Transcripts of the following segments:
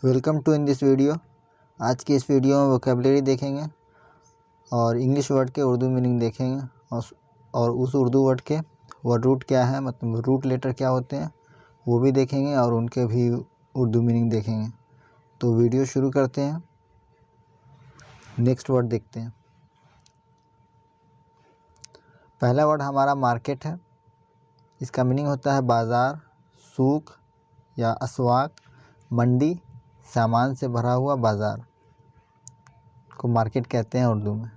Welcome to in this video. आज की इस वीडियो में वोकेबलरी देखेंगे और इंग्लिश वर्ड के उर्दू मीनिंग देखेंगे और उस उर्दू वर्ड के वर्ड रूट क्या है, मतलब रूट लेटर क्या होते हैं वो भी देखेंगे और उनके भी उर्दू मीनिंग देखेंगे। तो वीडियो शुरू करते हैं। नेक्स्ट वर्ड देखते हैं। पहला वर्ड हमारा मार्केट है। इसका मीनिंग होता है बाज़ार, सूक या अस्वाक, मंडी, सामान से भरा हुआ बाज़ार को मार्केट कहते हैं उर्दू में।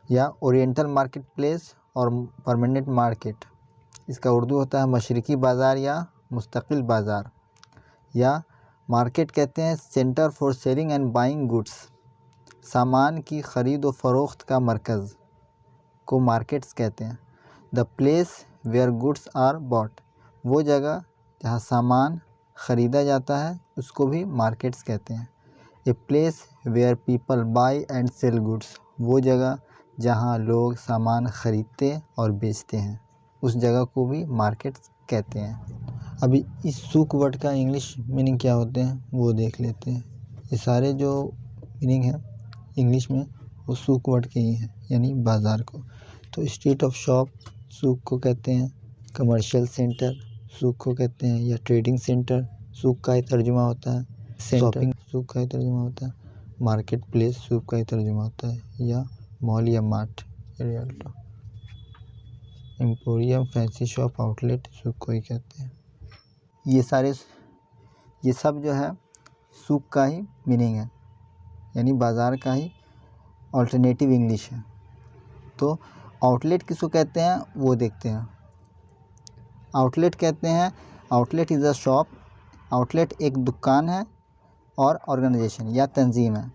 या ओरिएंटल मार्केट प्लेस और परमानेंट मार्केट, इसका उर्दू होता है मशरकी बाज़ार या मुस्तकिल बाज़ार। या मार्केट कहते हैं centre for selling and buying goods, सामान की ख़रीद व फ़रोख्त का मरकज़ को मार्केट्स कहते हैं। The place where goods are bought, वो जगह जहाँ सामान ख़रीदा जाता है उसको भी मार्केट्स कहते हैं। A place where people buy and sell goods, वो जगह जहाँ लोग सामान ख़रीदते और बेचते हैं उस जगह को भी मार्केट्स कहते हैं। अभी इस सूक वर्ड का इंग्लिश मीनिंग क्या होते हैं वो देख लेते हैं। ये सारे जो मीनिंग है इंग्लिश में वो सूक वर्ड के ही हैं, यानी बाज़ार को। तो स्ट्रीट ऑफ शॉप सूक को कहते हैं, कमर्शियल सेंटर सूक को कहते हैं, या ट्रेडिंग सेंटर सूक का ही तर्जुमा होता है, शॉपिंग सूक का ही तर्जुमा होता है, मार्केट प्लेस सूक का ही तर्जुमा होता है, या मॉल या mart, Rialto, emporium, fancy shop, outlet सूक को ही कहते हैं। ये सब जो है सूक का ही मीनिंग है, यानी बाज़ार का ही ऑल्टरनेटिव इंग्लिश है। तो आउटलेट किसको कहते हैं वो देखते हैं। आउटलेट कहते हैं, outlet is a shop, outlet एक दुकान है और ऑर्गेनाइजेशन या तंजीम है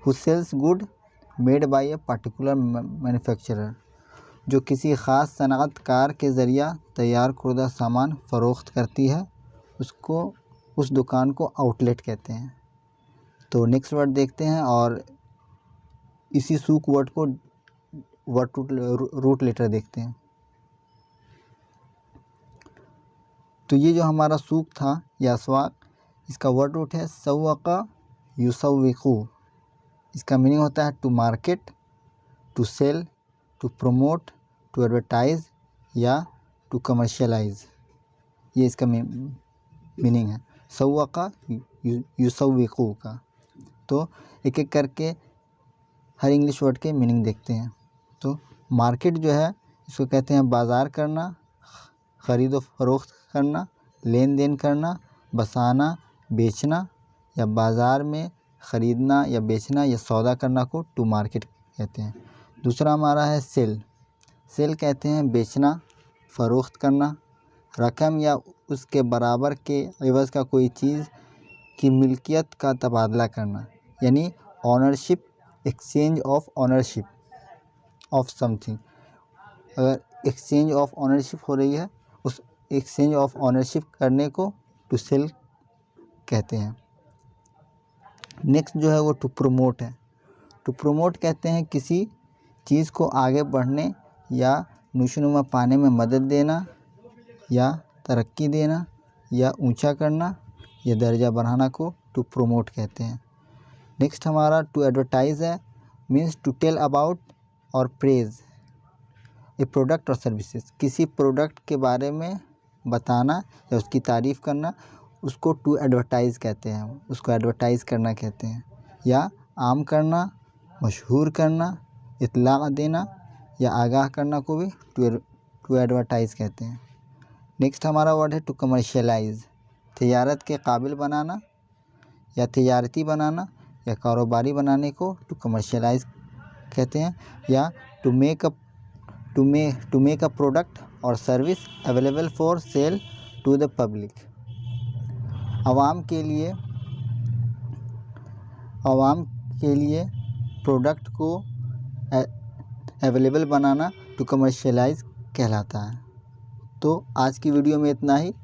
who sells good made by a particular manufacturer, जो किसी ख़ास सनअतकार के ज़रिया तैयार कुर्दा सामान फ़रोख्त करती है, उसको उस दुकान को आउटलेट कहते हैं। तो नेक्स्ट वर्ड देखते हैं और इसी सूक वर्ड को वर्ड रूट लेटर देखते हैं। तो ये जो हमारा सूक था या अस्वाक, इसका वर्ड रूट है सव्वका युसव्विकू। इसका मीनिंग होता है to market, to sell, to promote, to advertise या टू कमर्शियलाइज। ये इसका मीनिंग है सव्वका युसव्विकू का। तो एक एक करके हर इंग्लिश वर्ड के मीनिंग देखते हैं। तो मार्केट जो है इसको कहते हैं बाज़ार करना, ख़रीद व फ़रोख्त करना, लेन देन करना, बसाना, बेचना, या बाज़ार में ख़रीदना या बेचना या सौदा करना को टू मार्केट कहते हैं। दूसरा हमारा है सेल। सेल कहते हैं बेचना, फ़रोख्त करना, रकम या उसके बराबर के एवज़ का कोई चीज़ की मिल्कियत का तबादला करना, यानी ownership, exchange of ownership of something. अगर एक्सचेंज ऑफ ऑनरशिप हो रही है, उस एक्सचेंज ऑफ ऑनरशिप करने को टू सेल कहते हैं। नेक्स्ट जो है वो टू प्रोमोट है। टू प्रोमोट कहते हैं किसी चीज़ को आगे बढ़ने या नशोनुमा पाने में मदद देना या तरक्की देना या ऊंचा करना या दर्जा बढ़ाना को टू प्रोमोट कहते हैं। नेक्स्ट हमारा टू एडवर्टाइज है, मीन्स टू टेल अबाउट और प्रेज ए प्रोडक्ट और सर्विसेज, किसी प्रोडक्ट के बारे में बताना या उसकी तारीफ़ करना, उसको टू एडवर्टाइज़ कहते हैं, उसको एडवर्टाइज़ करना कहते हैं। या आम करना, मशहूर करना, इत्तला देना या आगाह करना को भी टू एडवर्टाइज़ कहते हैं। नेक्स्ट हमारा वर्ड है टू कमर्शियलाइज़, तिजारत के काबिल बनाना या तिजारती बनाना या कारोबारी बनाने को टू कमर्शियलाइज़ कहते हैं। या टू मेक अ प्रोडक्ट और service available for sale to the public, आवाम के लिए प्रोडक्ट को अवेलेबल बनाना टू कमर्शियलाइज़ कहलाता है। तो आज की वीडियो में इतना ही।